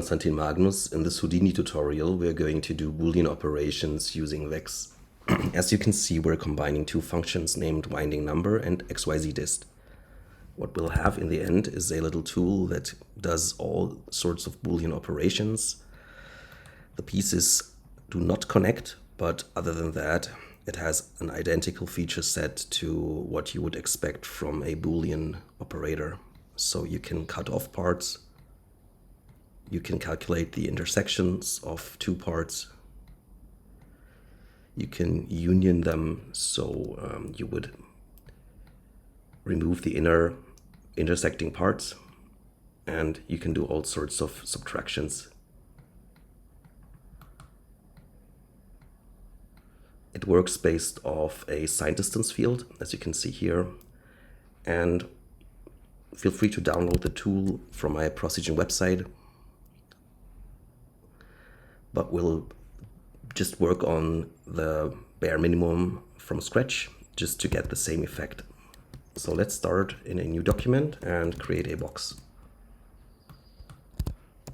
Konstantin Magnus. In this Houdini tutorial, we're going to do Boolean operations using VEX. As you can see, we're combining two functions named winding number and xyzdist. What we'll have in the end is a little tool that does all sorts of Boolean operations. The pieces do not connect, but other than that, it has an identical feature set to what you would expect from a Boolean operator. So you can cut off parts, you can calculate the intersections of two parts, you can union them, so you would remove the inner intersecting parts, and you can do all sorts of subtractions. It works based off a signed distance field, as you can see here, and feel free to download the tool from my Procision website. But we'll just work on the bare minimum from scratch just to get the same effect. So let's start in a new document and create a box.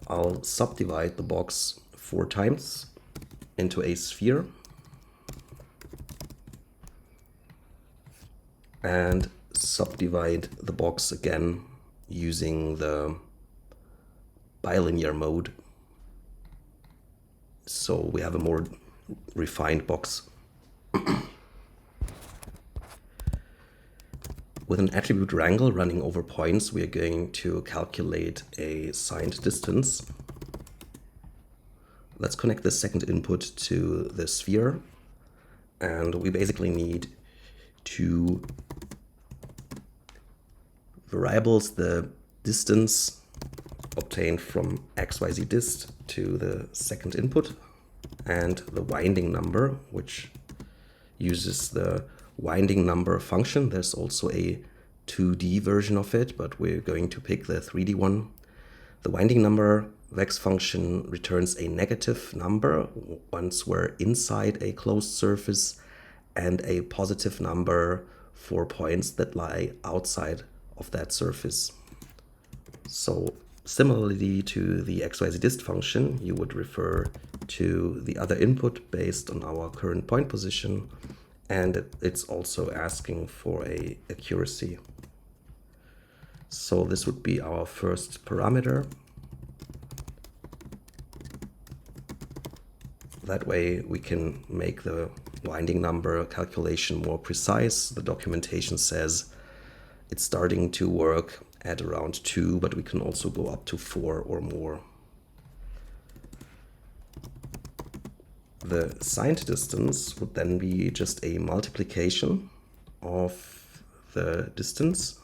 I'll subdivide the box 4 times into a sphere and subdivide the box again using the bilinear mode, so we have a more refined box. With an attribute wrangle running over points, we are going to calculate a signed distance. Let's connect the second input to the sphere, and we basically need 2 variables: the distance obtained from xyzdist to the second input, and the winding number, which uses the winding number function. There's also a 2D version of it, but we're going to pick the 3D one. The winding number VEX function returns a negative number once we're inside a closed surface, and a positive number for points that lie outside of that surface. So similarly to the xyzdist function, you would refer to the other input based on our current point position, and it's also asking for a accuracy. So this would be our first parameter. That way we can make the winding number calculation more precise. The documentation says it's starting to work at around 2, but we can also go up to 4 or more. The signed distance would then be just a multiplication of the distance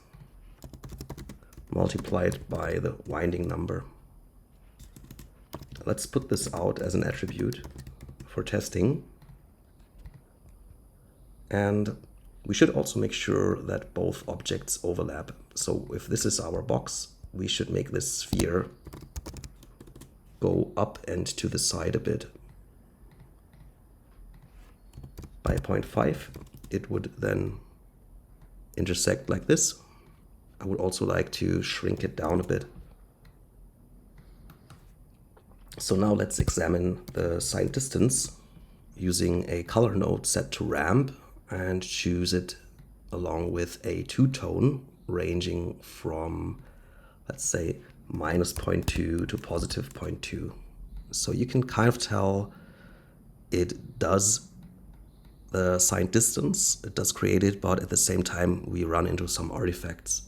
multiplied by the winding number. Let's put this out as an attribute for testing. And we should also make sure that both objects overlap. So if this is our box, we should make this sphere go up and to the side a bit. By 0.5, it would then intersect like this. I would also like to shrink it down a bit. So now let's examine the signed distance using a color node set to ramp, and choose it along with a 2-tone ranging from, let's say, -0.2 to +0.2. So you can kind of tell it does the signed distance, it does create it, but at the same time we run into some artifacts.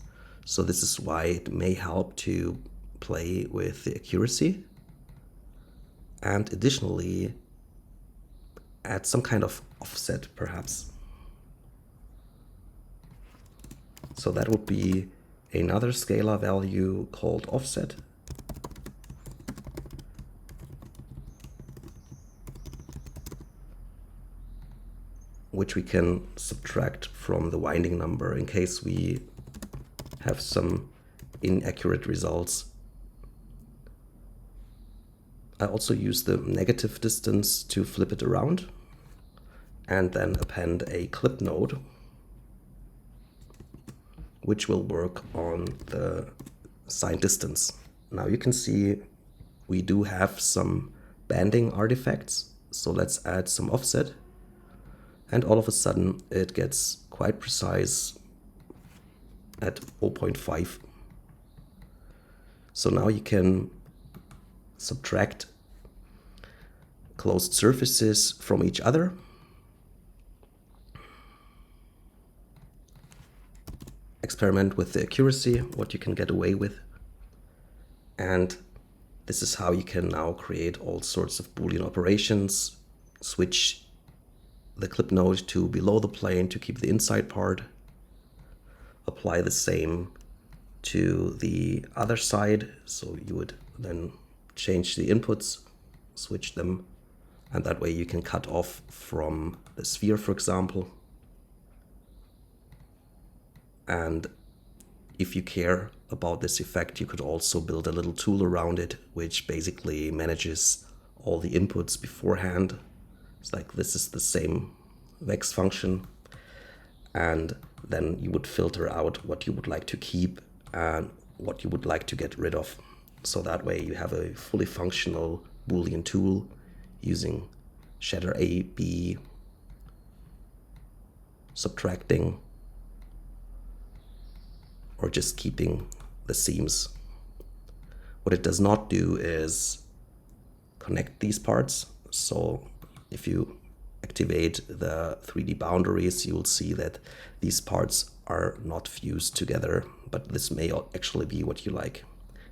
So this is why it may help to play with the accuracy, and additionally add some kind of offset perhaps. So that would be another scalar value called offset. Which we can subtract from the winding number in case we have some inaccurate results. I also use the negative distance to flip it around, and then append a clip node, which will work on the signed distance. Now you can see we do have some banding artifacts. So let's add some offset. And all of a sudden it gets quite precise at 0.5. So now you can subtract closed surfaces from each other. Experiment with the accuracy, what you can get away with. And this is how you can now create all sorts of Boolean operations, switch the clip node to below the plane to keep the inside part, apply the same to the other side. So you would then change the inputs, switch them, and that way you can cut off from the sphere, for example. And if you care about this effect, you could also build a little tool around it, which basically manages all the inputs beforehand. It's like this is the same VEX function. And then you would filter out what you would like to keep and what you would like to get rid of. So that way you have a fully functional Boolean tool using shader A, B, subtracting, or just keeping the seams. What it does not do is connect these parts. So if you activate the 3D boundaries, you will see that these parts are not fused together, but this may actually be what you like.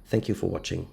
Thank you for watching.